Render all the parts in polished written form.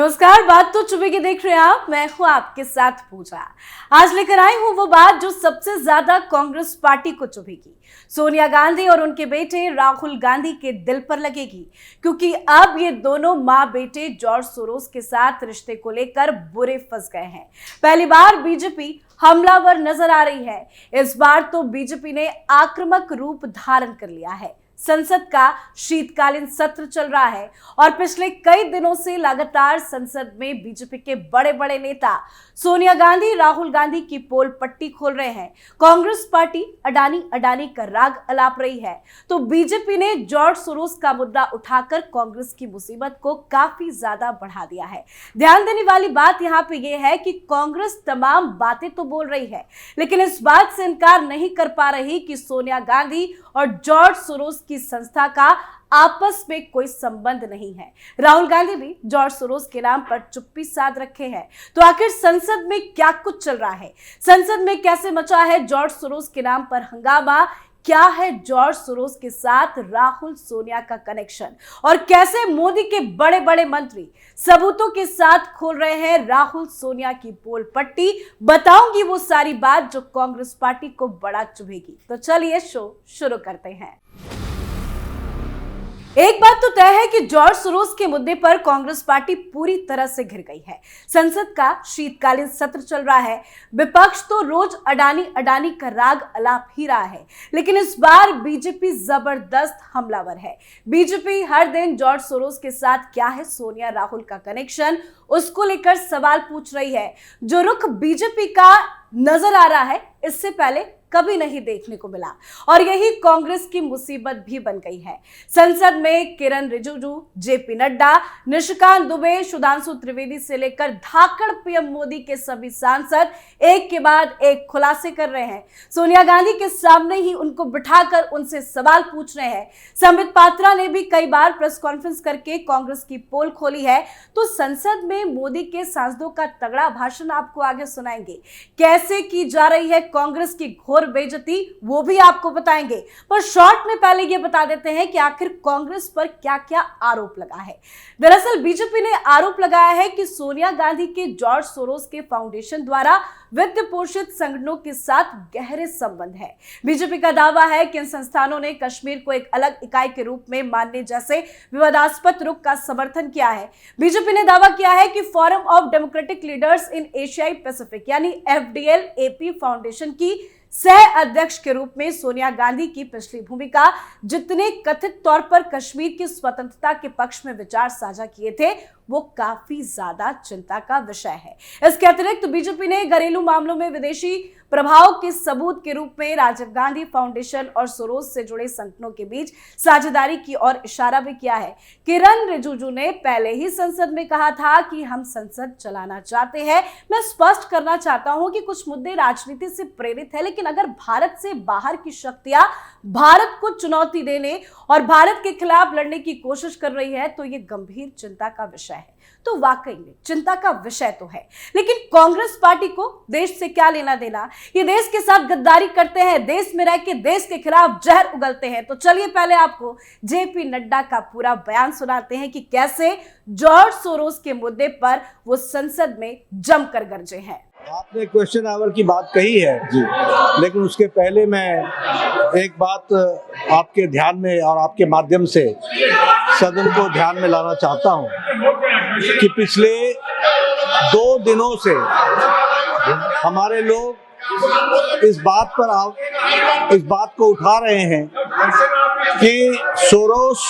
नमस्कार, बात तो चुभेगी देख रहे हैं आप। मैं हूं आपके साथ पूजा। आज लेकर आई हूं वो बात जो सबसे ज्यादा कांग्रेस पार्टी को चुभेगी। सोनिया गांधी और उनके बेटे राहुल गांधी के दिल पर लगेगी, क्योंकि अब ये दोनों मां बेटे जॉर्ज सोरोस के साथ रिश्ते को लेकर बुरे फंस गए हैं। पहली बार बीजेपी हमलावर नजर आ रही है। इस बार तो बीजेपी ने आक्रामक रूप धारण कर लिया है। संसद का शीतकालीन सत्र चल रहा है और पिछले कई दिनों से लगातार संसद में बीजेपी के बड़े बड़े नेता सोनिया गांधी, राहुल गांधी की पोल पट्टी खोल रहे हैं। कांग्रेस पार्टी अडानी अडानी का राग अलाप रही है, तो बीजेपी ने जॉर्ज सोरोस का मुद्दा उठाकर कांग्रेस की मुसीबत को काफी ज्यादा बढ़ा दिया है। ध्यान देने वाली बात यहाँ पे यह है कि कांग्रेस तमाम बातें तो बोल रही है, लेकिन इस बात से इनकार नहीं कर पा रही कि सोनिया गांधी और जॉर्ज सोरोस की संस्था का आपस में कोई संबंध नहीं है। राहुल गांधी भी जॉर्ज सोरोस के नाम पर चुप्पी साध रखे हैं। तो आखिर संसद में क्या कुछ चल रहा है? संसद में कैसे मचा है जॉर्ज सोरोस के नाम पर हंगामा? क्या है जॉर्ज सोरोस के साथ राहुल सोनिया का कनेक्शन? और कैसे मोदी के बड़े बड़े मंत्री सबूतों के साथ खोल रहे हैं राहुल सोनिया की पोल पट्टी? बताऊंगी वो सारी बात जो कांग्रेस पार्टी को बड़ा चुभेगी। तो चलिए शो शुरू करते हैं। एक बात तो तय है कि जॉर्ज सोरोस के मुद्दे पर कांग्रेस पार्टी पूरी तरह से घिर गई है। संसद का शीतकालीन सत्र चल रहा है। विपक्ष तो रोज अडानी अडानी का राग अलाप ही रहा है, लेकिन इस बार बीजेपी जबरदस्त हमलावर है। बीजेपी हर दिन जॉर्ज सोरोस के साथ क्या है सोनिया राहुल का कनेक्शन, उसको लेकर सवाल पूछ रही है। जो रुख बीजेपी का नजर आ रहा है, इससे पहले कभी नहीं देखने को मिला, और यही कांग्रेस की मुसीबत भी बन गई है। संसद में किरण रिजिजू, जेपी नड्डा, निशिकांत दुबे, सुधांशु त्रिवेदी से लेकर धाकड़ पीएम मोदी के सभी सांसद एक के बाद एक खुलासे कर रहे हैं। सोनिया गांधी के सामने ही उनको बिठाकर उनसे सवाल पूछ रहे हैं। संबित पात्रा ने भी कई बार प्रेस कॉन्फ्रेंस करके कांग्रेस की पोल खोली है। तो संसद में मोदी के सांसदों का तगड़ा भाषण आपको आगे सुनाएंगे। कैसे की जा रही है कांग्रेस की घोर बेइज्जती, वो भी आपको बताएंगे। पर शॉर्ट में पहले ये बता देते हैं कि आखिर कांग्रेस पर क्या क्या आरोप लगा है। दरअसल बीजेपी ने आरोप लगाया है कि सोनिया गांधी के जॉर्ज सोरोस के फाउंडेशन द्वारा वित्त पोषित संगठनों के साथ गहरे संबंध है। बीजेपी का दावा है कि इन संस्थानों ने कश्मीर को एक अलग इकाई के रूप में मानने जैसे विवादास्पद रुख का समर्थन किया है। बीजेपी ने दावा किया है कि forum of democratic leaders in एशियाई पैसिफिक यानी FDL-AP फाउंडेशन की सह अध्यक्ष के रूप में सोनिया गांधी की पिछली भूमिका, जितने कथित तौर पर कश्मीर की स्वतंत्रता के पक्ष में विचार साझा किए थे, वो काफी ज्यादा चिंता का विषय है। इसके अतिरिक्त बीजेपी ने घरेलू मामलों में विदेशी प्रभाव के सबूत के रूप में राजीव गांधी फाउंडेशन और सोरोस से जुड़े संगठनों के बीच साझेदारी की ओर इशारा भी किया है। किरण रिजिजू ने पहले ही संसद में कहा था कि हम संसद चलाना चाहते हैं। मैं स्पष्ट करना चाहता हूं कि कुछ मुद्दे राजनीति से प्रेरित है, लेकिन अगर भारत से बाहर की शक्तियां भारत को चुनौती देने और भारत के खिलाफ लड़ने की कोशिश कर रही है, तो ये गंभीर चिंता का विषय है। तो वाकई में चिंता का विषय तो है, लेकिन कांग्रेस पार्टी को देश से क्या लेना देना? ये देश के साथ गद्दारी करते हैं, देश में रह के देश के खिलाफ जहर उगलते हैं। तो चलिए पहले आपको जेपी नड्डा का पूरा बयान सुनाते हैं कि कैसे जॉर्ज सोरोस के मुद्दे पर वो संसद में जमकर गरजे हैं। आपने क्वेश्चन आवर की बात कही है जी, लेकिन उसके पहले मैं एक बात आपके ध्यान में और आपके माध्यम से सदन को ध्यान में लाना चाहता हूं कि पिछले 2 दिनों से हमारे लोग इस बात को उठा रहे हैं कि सोरोस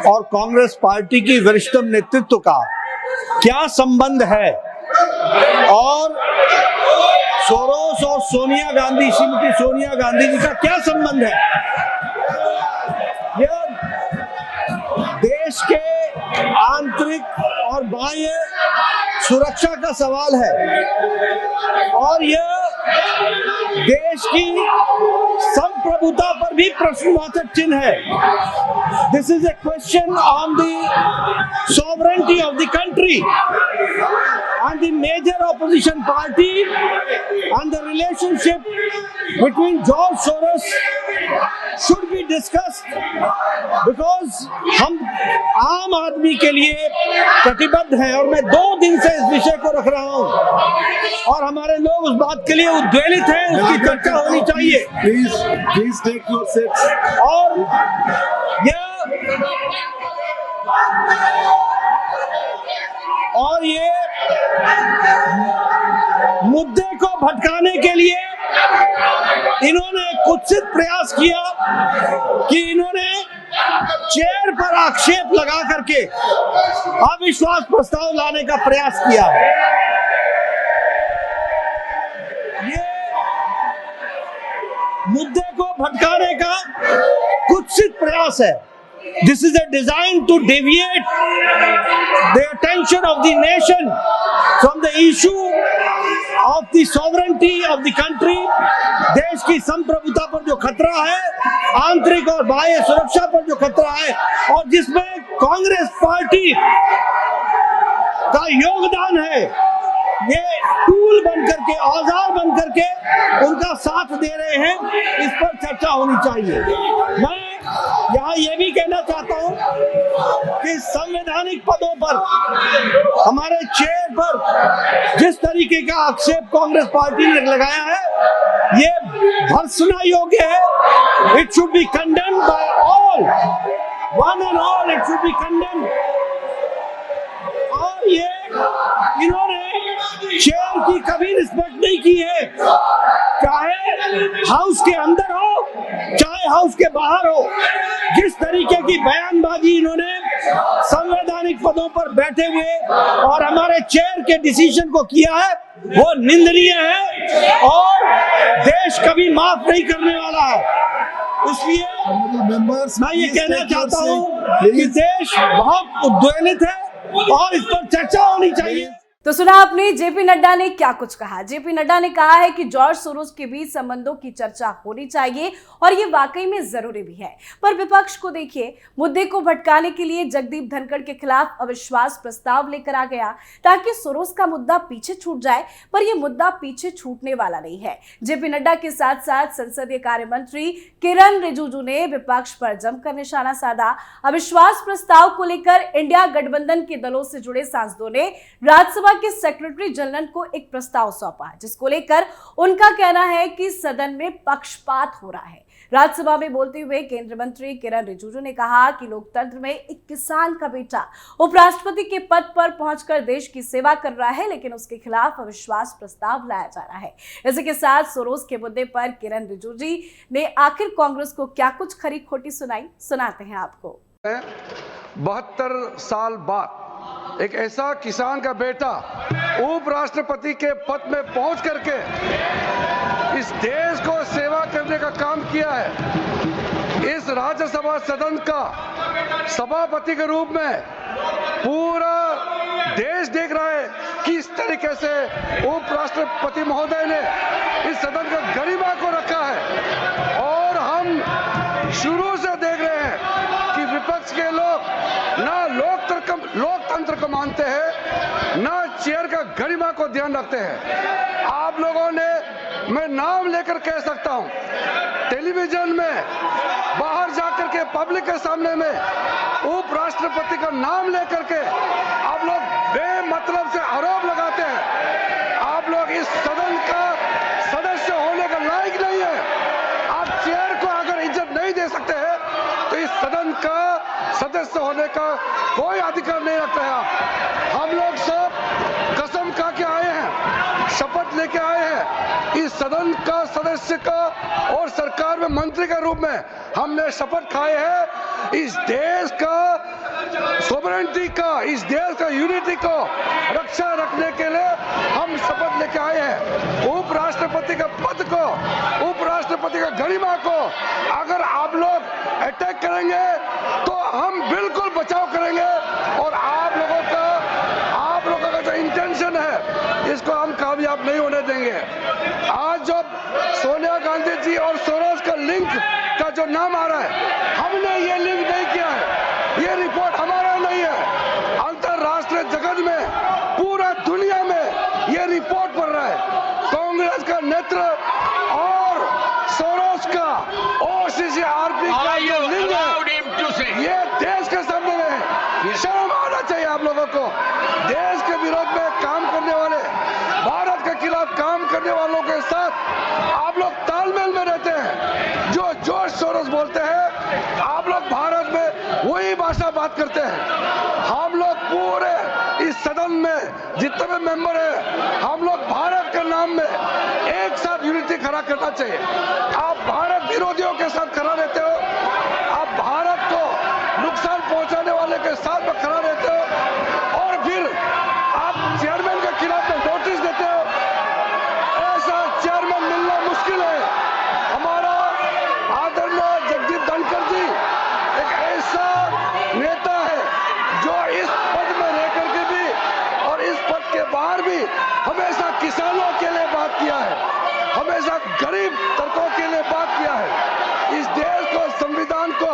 और कांग्रेस पार्टी की वरिष्ठतम नेतृत्व का क्या संबंध है, और सोरोस और सोनिया गांधी, श्रीमती सोनिया गांधी जी का क्या संबंध है। यह देश के आंतरिक और बाह्य सुरक्षा का सवाल है, और यह देश की संप्रभुता पर भी प्रश्नवाचक चिन्ह है। This is a question on the sovereignty of the country. and the major opposition party and the relationship between George Soros should be discussed, because हम आम आदमी के लिए कटिबद्ध हैं और मैं 2 दिन से इस विषय को रख रहा हूं और हमारे लोग उस बात के लिए उद्वेलित हैं, उसकी चर्चा होनी चाहिए। Please take your seats. और ये मुद्दे को भटकाने के लिए इन्होंने कुत्सित प्रयास किया कि इन्होंने चेयर पर आक्षेप लगा करके अविश्वास प्रस्ताव लाने का प्रयास किया है। ये मुद्दे को भटकाने का कुत्सित प्रयास है। This is a design to deviate the attention of the nation from the issue of the sovereignty of the country, देश की संप्रभुता पर जो खतरा है, आंतरिक और बाह्य सुरक्षा पर जो खतरा है, और जिसमें कांग्रेस पार्टी का योगदान है, ये टूल बनकर के, औजार बनकर के उनका साथ दे रहे हैं, इस पर चर्चा होनी चाहिए। मैं यहाँ ये भी कहना चाहता हूँ कि संवैधानिक पदों पर हमारे चेयर पर जिस तरीके का आक्षेप कांग्रेस पार्टी ने लगाया है, ये भर्त्सना योग्य है। It should be condemned by all, one and all, it should be condemned. और ये इन्होंने चेयर की कभी रिस्पेक्ट नहीं की है, चाहे हाउस के अंदर हो चाहे हाउस के बाहर हो। जिस तरीके की बयानबाजी इन्होंने संवैधानिक पदों पर बैठे हुए और हमारे चेयर के डिसीजन को किया है, वो निंदनीय है और देश कभी माफ नहीं करने वाला है। इसलिए मैं ये कहना चाहता हूँ कि देश बहुत उद्वेलित है और इस पर चर्चा होनी चाहिए। तो सुना आपने जेपी नड्डा ने क्या कुछ कहा। जेपी नड्डा ने कहा है कि जॉर्ज सोरोस के बीच संबंधों की चर्चा होनी चाहिए और ये वाकई में जरूरी भी है। पर विपक्ष को देखिए, मुद्दे को भटकाने के लिए जगदीप धनखड़ के खिलाफ अविश्वास प्रस्ताव लेकर आ गया ताकि सोरोस का मुद्दा पीछे छूट जाए, पर यह मुद्दा पीछे छूटने वाला नहीं है। जेपी नड्डा के साथ साथ संसदीय कार्य मंत्री किरण रिजिजू ने विपक्ष पर जमकर निशाना साधा। अविश्वास प्रस्ताव को लेकर इंडिया गठबंधन के दलों से जुड़े सांसदों ने राज्यसभा के सेक्रेटरी जनरल को एक प्रस्ताव सौंपा, जिसको लेकर उनका कहना है कि सदन में पक्षपात हो रहा है। राज्यसभा में बोलते हुए केंद्रीय मंत्री किरण रिजिजू ने कहा कि लोकतंत्र में एक किसान का बेटा उपराष्ट्रपति के पद पर पहुंचकर देश की सेवा कर रहा है, लेकिन उसके खिलाफ अविश्वास प्रस्ताव लाया जा रहा है। इसी के साथ सोरोस के मुद्दे पर किरण रिजिजू ने आखिर कांग्रेस को क्या कुछ खरी खोटी सुनाई, सुनाते हैं आपको। 72 साल बाद एक ऐसा किसान का बेटा उपराष्ट्रपति के पद में पहुंच करके इस देश को सेवा करने का काम किया है। इस राज्यसभा सदन का सभापति के रूप में पूरा देश देख रहा है किस तरीके से उपराष्ट्रपति महोदय ने इस सदन का गरिमा को रखा है। और हम शुरू से देख रहे हैं कि विपक्ष के लोग ना लोकतंत्र को मानते हैं, ना चेयर का गरिमा को ध्यान रखते हैं। आप लोगों ने, मैं नाम लेकर कह सकता हूं, टेलीविजन में बाहर जाकर के पब्लिक के सामने में उपराष्ट्रपति का नाम लेकर के आप लोग बेमतलब से आरोप लगाते हैं। आप लोग इस सदन का सदस्य होने का लायक नहीं है। आप चेयर को अगर इज्जत नहीं दे सकते हैं तो इस सदन का सदस्य होने का कोई अधिकार नहीं रखते हैं आप। हम लोग सब कसम खा के आए हैं, शपथ लेके आए हैं, इस सदन का सदस्य का और सरकार में मंत्री के रूप में हमने शपथ खाए हैं इस देश का सोवरेनिटी का, इस देश का यूनिटी को रक्षा रखने के लिए हम शपथ लेके आए हैं। उपराष्ट्रपति का पद को, उपराष्ट्रपति का गरिमा को अगर आप लोग अटैक करेंगे तो हम बिल्कुल बचाव करेंगे और आप लोगों का जो इंटेंशन है इसको हम कामयाब नहीं होने देंगे। आज जब सोनिया गांधी जी और सोरोस का लिंक का जो नाम आ रहा है, हमने ये लिंक नहीं किया है, ये रिपोर्ट हमारा नहीं है। अंतरराष्ट्रीय जगत में, पूरा दुनिया में रहा है। कांग्रेस का नेतृत्व और सोरोस का OCCRP का जो लिंग है, ये देश के सामने में है। शर्म आना चाहिए आप लोगों को। देश के विरोध में काम करने वाले, भारत के खिलाफ काम करने वालों के साथ आप लोग तालमेल में रहते हैं। जो जॉर्ज सोरोस बोलते हैं, आप लोग भारत में वही भाषा बात करते हैं। हम लोग पूरे इस सदन में जितने भी मेंबर हैं, हम लोग भारत के नाम में एक साथ यूनिटी खड़ा करना चाहिए। आप भारत विरोधियों के साथ खड़ा रहते हो, आप भारत को नुकसान पहुंचाने वाले के साथ में खड़ा रहते हो, और फिर आप चेयरमैन के खिलाफ में नोटिस देते हो। ऐसा चेयरमैन मिलना मुश्किल है। हमारा आदरणीय जगदीप धनखड़ जी एक ऐसा नेता है जो इस पद में रह करके भी और इस पद के बाहर भी हमेशा किसानों के लिए बात किया है, हमेशा गरीब तबकों के लिए बात किया है। इस देश को, संविधान को,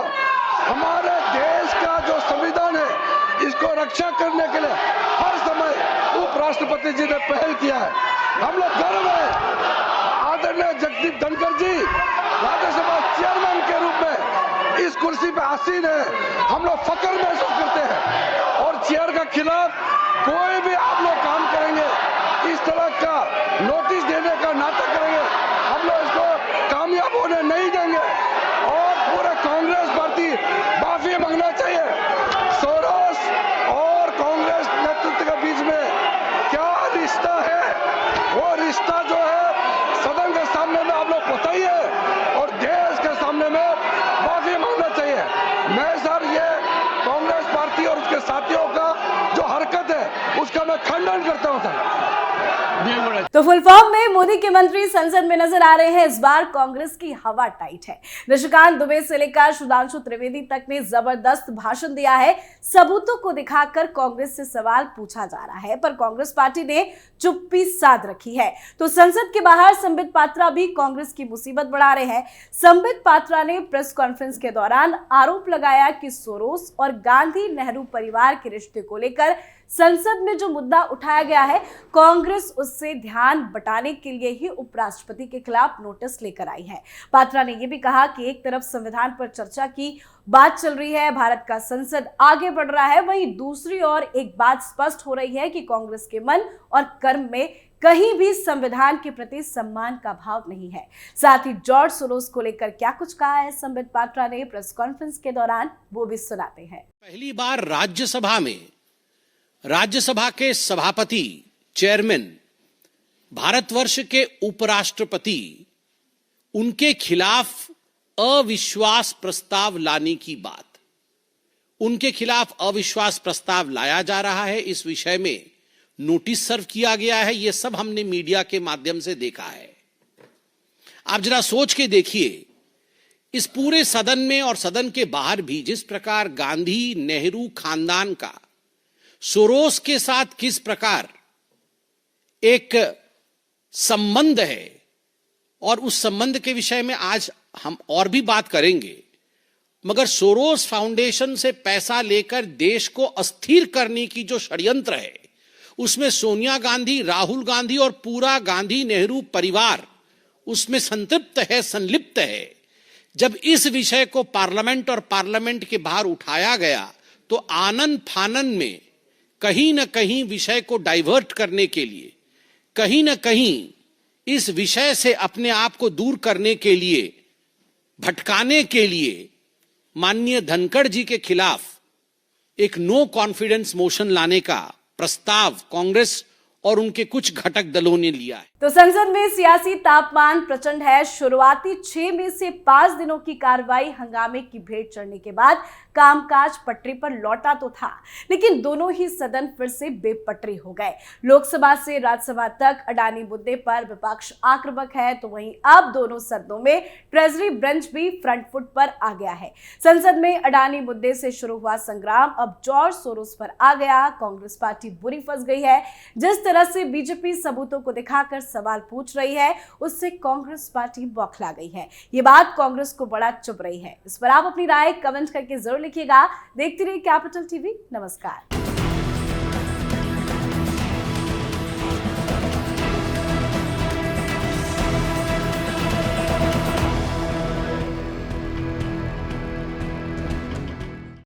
हमारे देश का जो संविधान है, इसको रक्षा करने के लिए हर समय उपराष्ट्रपति जी ने पहल किया है। हम लोग गर्व है आदरणीय जगदीप धनखड़ जी राज्यसभा चेयरमैन के रूप में इस कुर्सी पे आसीन है। हम लोग फक्र महसूस करते हैं, और चेयर के खिलाफ कोई भी आप लोग काम करेंगे, इस तरह का नोटिस देने का नाटक करेंगे, हम लोग इसको कामयाब होने नहीं देंगे। और पूरे कांग्रेस पार्टी माफी मांगना चाहिए। सोरोस और कांग्रेस नेतृत्व के बीच में क्या रिश्ता है, वो रिश्ता जो है सदन के सामने में आप लोग बताइए, और देश के सामने में माफी मांगना चाहिए। मैं सर ये कांग्रेस पार्टी और उसके साथियों का जो हरकत है, उसका मैं खंडन करता हूं सर। तो फुल फॉर्म में मोदी के मंत्री संसद में नजर आ रहे हैं। इस बार कांग्रेस की हवा टाइट है। निशिकांत दुबे से लेकर सुधांशु त्रिवेदी तक ने जबरदस्त भाषण दिया है। सबूतों को दिखाकर कांग्रेस से सवाल पूछा जा रहा है, पर कांग्रेस पार्टी ने चुप्पी साध रखी है। तो संसद के बाहर संबित पात्रा भी कांग्रेस की मुसीबत बढ़ा रहे हैं। संबित पात्रा ने प्रेस कॉन्फ्रेंस के दौरान आरोप लगाया कि सोरोस और गांधी नेहरू परिवार के रिश्ते को लेकर संसद में जो मुद्दा उठाया गया है, कांग्रेस उससे ध्यान बटाने के लिए ही उपराष्ट्रपति के खिलाफ नोटिस लेकर आई है। पात्रा ने यह भी कहा कि एक तरफ संविधान पर चर्चा की बात चल रही है, भारत का संसद आगे बढ़ रहा है, वहीं दूसरी ओर एक बात स्पष्ट हो रही है कि कांग्रेस के मन और कर्म में कहीं भी संविधान के प्रति सम्मान का भाव नहीं है। साथ ही जॉर्ज सोरोस को लेकर क्या कुछ कहा है संबित पात्रा ने प्रेस कॉन्फ्रेंस के दौरान, वो भी सुनाते हैं। पहली बार राज्यसभा में राज्यसभा के सभापति, चेयरमैन, भारतवर्ष के उपराष्ट्रपति, उनके खिलाफ अविश्वास प्रस्ताव लाने की बात, उनके खिलाफ अविश्वास प्रस्ताव लाया जा रहा है, इस विषय में नोटिस सर्व किया गया है। यह सब हमने मीडिया के माध्यम से देखा है। आप जरा सोच के देखिए, इस पूरे सदन में और सदन के बाहर भी जिस प्रकार गांधी नेहरू खानदान का सोरोस के साथ किस प्रकार एक संबंध है, और उस संबंध के विषय में आज हम और भी बात करेंगे, मगर सोरोस फाउंडेशन से पैसा लेकर देश को अस्थिर करने की जो षड्यंत्र है, उसमें सोनिया गांधी, राहुल गांधी और पूरा गांधी नेहरू परिवार उसमें संतृप्त है, संलिप्त है। जब इस विषय को पार्लियामेंट और पार्लियामेंट के बाहर उठाया गया, तो आनन फानन में कहीं न कहीं विषय को डाइवर्ट करने के लिए, कहीं न कहीं इस विषय से अपने आप को दूर करने के लिए, भटकाने के लिए माननीय धनखड़ जी के खिलाफ एक नो कॉन्फिडेंस मोशन लाने का प्रस्ताव कांग्रेस और उनके कुछ घटक दलों ने लिया है। तो संसद में सियासी तापमान प्रचंड है। शुरुआती 6 में से 5 दिनों की कार्रवाई हंगामे की भेंट चढ़ने के बाद कामकाज पटरी पर लौटा तो था, लेकिन दोनों ही सदन फिर से बेपटरी हो गए। लोकसभा से राज्यसभा तक अडानी मुद्दे पर विपक्ष आक्रामक है, तो वहीं अब दोनों सदनों में ट्रेजरी ब्रांच भी फ्रंट फुट पर आ गया है। संसद में अडानी मुद्दे से शुरू हुआ संग्राम अब जॉर्ज सोरोस पर आ गया। कांग्रेस पार्टी बुरी फंस गई है। जिस तरह से बीजेपी सबूतों को दिखाकर सवाल पूछ रही है, उससे कांग्रेस पार्टी बौखला गई है। ये बात कांग्रेस को बड़ा चुभ रही है। इस पर आप अपनी राय कमेंट करके जरूर लिखिएगा। देखते रहिए कैपिटल टीवी। नमस्कार।